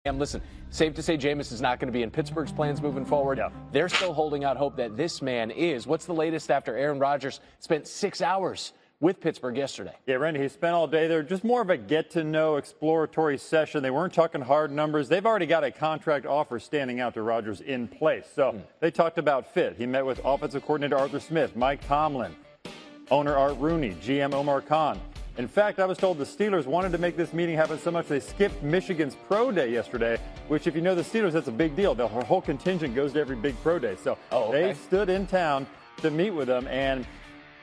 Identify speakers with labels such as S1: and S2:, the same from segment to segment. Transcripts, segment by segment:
S1: And listen, safe to say Jameis is not going to be in Pittsburgh's plans moving forward.
S2: Yeah.
S1: They're still holding out hope that this man is. What's the latest after Aaron Rodgers spent 6 hours with Pittsburgh yesterday?
S2: Yeah, Randy, he spent all day there. Just more of a get-to-know exploratory session. They weren't talking hard numbers. They've already got a contract offer standing out to Rodgers in place. So they talked about fit. He met with offensive coordinator Arthur Smith, Mike Tomlin, owner Art Rooney, GM Omar Khan. In fact, I was told the Steelers wanted to make this meeting happen so much they skipped Michigan's pro day yesterday, which if you know the Steelers, that's a big deal. The whole contingent goes to every big pro day. So they stood in town to meet with them. And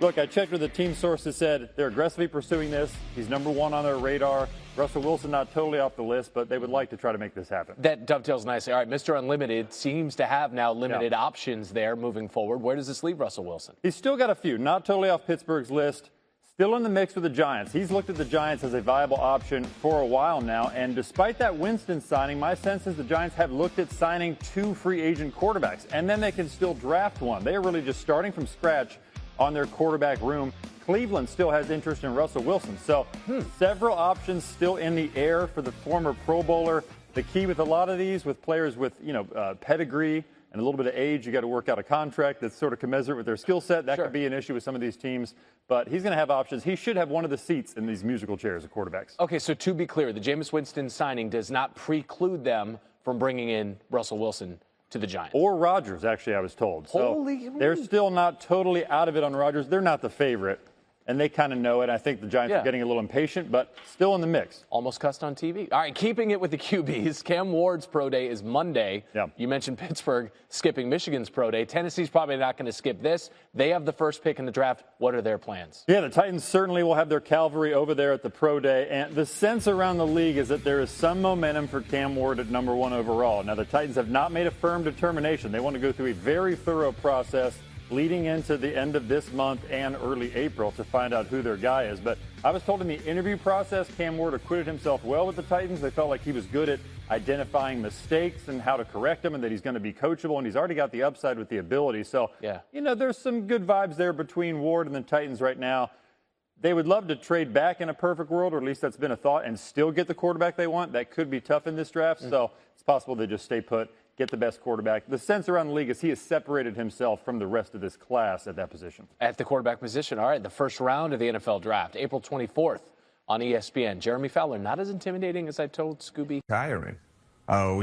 S2: look, I checked with the team sources, said they're aggressively pursuing this. He's number one on their radar. Russell Wilson not totally off the list, but they would like to try to make this happen.
S1: That dovetails nicely. All right, Mr. Unlimited seems to have now limited options there moving forward. Where does this leave Russell Wilson?
S2: He's still got a few, not totally off Pittsburgh's list. Still in the mix with the Giants. He's looked at the Giants as a viable option for a while now. And despite that Winston signing, my sense is the Giants have looked at signing 2 free agent quarterbacks. And then they can still draft one. They are really just starting from scratch on their quarterback room. Cleveland still has interest in Russell Wilson. So several options still in the air for the former Pro Bowler. The key with a lot of these, with players with, pedigree and a little bit of age, you got to work out a contract that's sort of commensurate with their skill set. That could be an issue with some of these teams. But he's going to have options. He should have one of the seats in these musical chairs of quarterbacks.
S1: Okay, so to be clear, the Jameis Winston signing does not preclude them from bringing in Russell Wilson to the Giants.
S2: Or Rodgers, actually, I was told. So they're still not totally out of it on Rodgers. They're not the favorite, and they kind of know it. I think the Giants are getting a little impatient, but still in the mix.
S1: Almost cussed on TV. All right, keeping it with the QBs, Cam Ward's pro day is Monday.
S2: Yeah.
S1: You mentioned Pittsburgh skipping Michigan's pro day. Tennessee's probably not going to skip this. They have the first pick in the draft. What are their plans?
S2: Yeah, the Titans certainly will have their cavalry over there at the pro day. And the sense around the league is that there is some momentum for Cam Ward at number 1 overall. Now, the Titans have not made a firm determination. They want to go through a very thorough process leading into the end of this month and early April to find out who their guy is. But I was told in the interview process, Cam Ward acquitted himself well with the Titans. They felt like he was good at identifying mistakes and how to correct them, and that he's going to be coachable, and he's already got the upside with the ability. So, there's some good vibes there between Ward and the Titans right now. They would love to trade back in a perfect world, or at least that's been a thought, and still get the quarterback they want. That could be tough in this draft, so it's possible they just stay put, get the best quarterback. The sense around the league is he has separated himself from the rest of this class at that position.
S1: At the quarterback position, all right, the first round of the NFL draft, April 24th on ESPN. Jeremy Fowler, not as intimidating as I told Scooby.
S3: Tiring.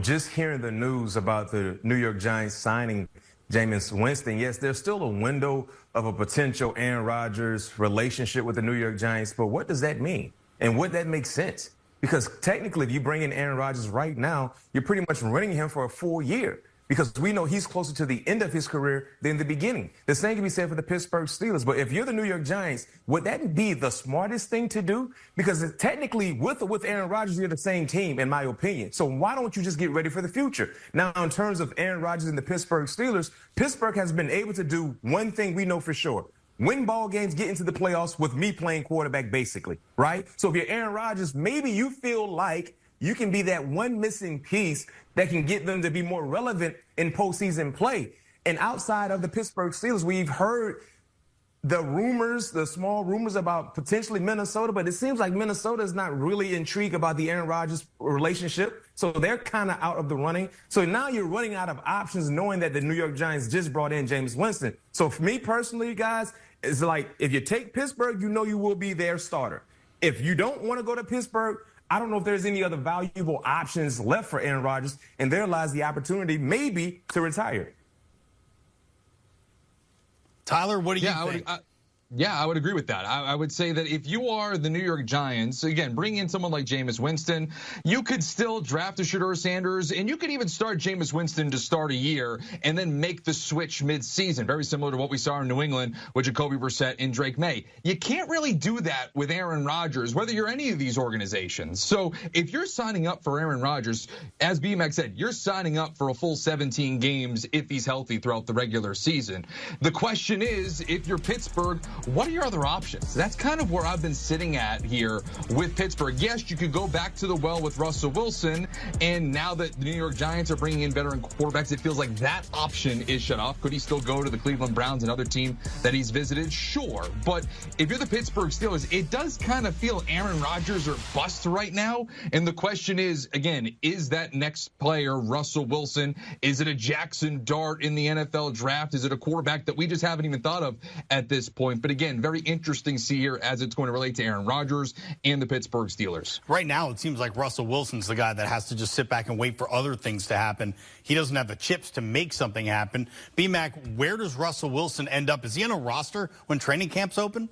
S3: Just hearing the news about the New York Giants signing Jameis Winston, yes, there's still a window of a potential Aaron Rodgers relationship with the New York Giants, but what does that mean? And would that make sense? Because technically, if you bring in Aaron Rodgers right now, you're pretty much renting him for a full year because we know he's closer to the end of his career than the beginning. The same can be said for the Pittsburgh Steelers. But if you're the New York Giants, would that be the smartest thing to do? Because technically, with or with Aaron Rodgers, you're the same team, in my opinion. So why don't you just get ready for the future? Now, in terms of Aaron Rodgers and the Pittsburgh Steelers, Pittsburgh has been able to do one thing we know for sure. Win ball games, get into the playoffs with me playing quarterback, basically, right? So if you're Aaron Rodgers, maybe you feel like you can be that one missing piece that can get them to be more relevant in postseason play. And outside of the Pittsburgh Steelers, we've heard the rumors, the small rumors about potentially Minnesota, but it seems like Minnesota is not really intrigued about the Aaron Rodgers relationship. So they're kind of out of the running. So now you're running out of options knowing that the New York Giants just brought in Jameis Winston. So for me personally, guys, it's like if you take Pittsburgh, you know you will be their starter. If you don't want to go to Pittsburgh, I don't know if there's any other valuable options left for Aaron Rodgers, and there lies the opportunity maybe to retire.
S4: Tyler, what do you think?
S5: I would agree with that. I would say that if you are the New York Giants, again, bring in someone like Jameis Winston, you could still draft a Shedeur Sanders, and you could even start Jameis Winston to start a year and then make the switch mid-season, very similar to what we saw in New England with Jacoby Brissett and Drake May. You can't really do that with Aaron Rodgers, whether you're any of these organizations. So if you're signing up for Aaron Rodgers, as BMAC said, you're signing up for a full 17 games if he's healthy throughout the regular season. The question is, if you're Pittsburgh, what are your other options? That's kind of where I've been sitting at here with Pittsburgh. Yes, you could go back to the well with Russell Wilson, and now that the New York Giants are bringing in veteran quarterbacks, it feels like that option is shut off. Could he still go to the Cleveland Browns, another team that he's visited? Sure, but if you're the Pittsburgh Steelers, it does kind of feel Aaron Rodgers or bust right now, and the question is, again, is that next player Russell Wilson? Is it a Jackson Dart in the NFL draft? Is it a quarterback that we just haven't even thought of at this point? But again, very interesting to see here as it's going to relate to Aaron Rodgers and the Pittsburgh Steelers.
S4: Right now, it seems like Russell Wilson's the guy that has to just sit back and wait for other things to happen. He doesn't have the chips to make something happen. B-Mac, where does Russell Wilson end up? Is he on a roster when training camp's open?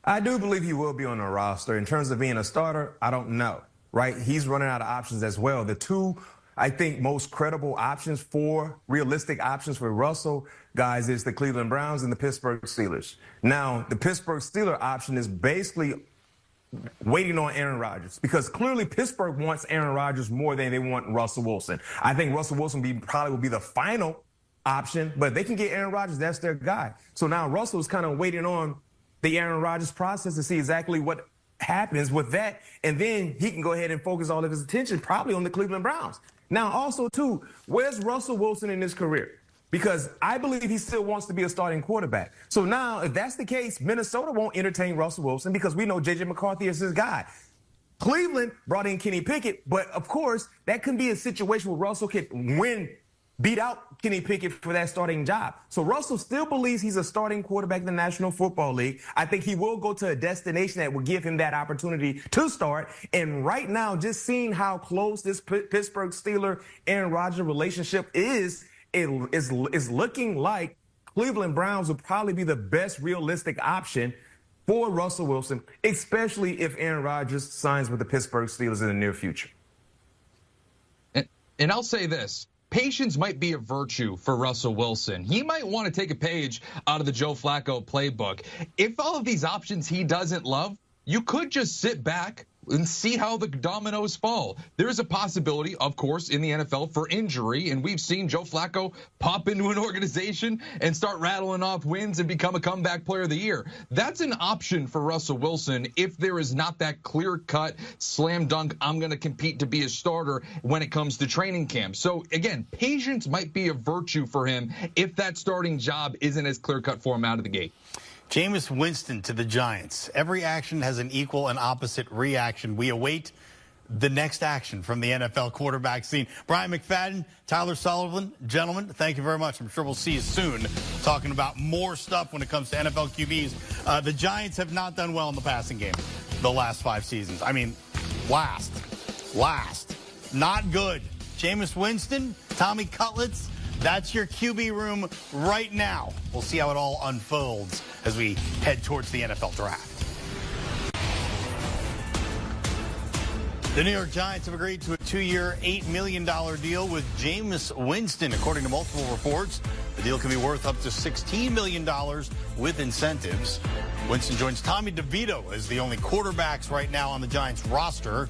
S3: I do believe he will be on the roster. In terms of being a starter, I don't know, right? He's running out of options as well. The two, I think, most credible options for realistic options for Russell, guys, is the Cleveland Browns and the Pittsburgh Steelers. Now, the Pittsburgh Steelers option is basically waiting on Aaron Rodgers, because clearly Pittsburgh wants Aaron Rodgers more than they want Russell Wilson. I think Russell Wilson probably will be the final option, but they can get Aaron Rodgers. That's their guy. So now Russell's kind of waiting on the Aaron Rodgers process to see exactly what happens with that, and then he can go ahead and focus all of his attention probably on the Cleveland Browns. Now, also, too, where's Russell Wilson in his career? Because I believe he still wants to be a starting quarterback. So now, if that's the case, Minnesota won't entertain Russell Wilson because we know J.J. McCarthy is his guy. Cleveland brought in Kenny Pickett, but, of course, that can be a situation where Russell can beat out Kenny Pickett for that starting job. So Russell still believes he's a starting quarterback in the National Football League. I think he will go to a destination that will give him that opportunity to start. And right now, just seeing how close this Pittsburgh Steelers Aaron Rodgers relationship is looking like Cleveland Browns will probably be the best realistic option for Russell Wilson, especially if Aaron Rodgers signs with the Pittsburgh Steelers in the near future.
S5: And I'll say this. Patience might be a virtue for Russell Wilson. He might want to take a page out of the Joe Flacco playbook. If all of these options he doesn't love, you could just sit back and see how the dominoes fall. There is a possibility, of course, in the NFL for injury, and we've seen Joe Flacco pop into an organization and start rattling off wins and become a comeback player of the year. That's an option for Russell Wilson if there is not that clear-cut, slam dunk, I'm going to compete to be a starter when it comes to training camp. So, again, patience might be a virtue for him if that starting job isn't as clear-cut for him out of the gate.
S4: Jameis Winston to the Giants. Every action has an equal and opposite reaction. We await the next action from the NFL quarterback scene. Brian McFadden, Tyler Sullivan, gentlemen, thank you very much. I'm sure we'll see you soon talking about more stuff when it comes to NFL QBs. The Giants have not done well in the passing game the last 5 seasons. I mean, last. Not good. Jameis Winston, Tommy Cutlets, that's your QB room right now. We'll see how it all unfolds as we head towards the NFL draft. The New York Giants have agreed to a 2-year, $8 million deal with Jameis Winston. According to multiple reports, the deal can be worth up to $16 million with incentives. Winston joins Tommy DeVito as the only quarterbacks right now on the Giants roster.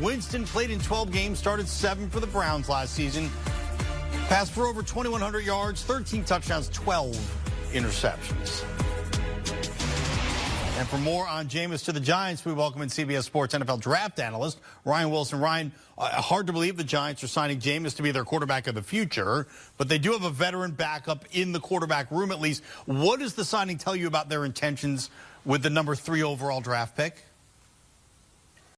S4: Winston played in 12 games, started 7 for the Browns last season. Passed for over 2,100 yards, 13 touchdowns, 12 interceptions. And for more on Jameis to the Giants, we welcome in CBS Sports NFL draft analyst Ryan Wilson. Ryan, hard to believe the Giants are signing Jameis to be their quarterback of the future, but they do have a veteran backup in the quarterback room at least. What does the signing tell you about their intentions with the number 3 overall draft pick?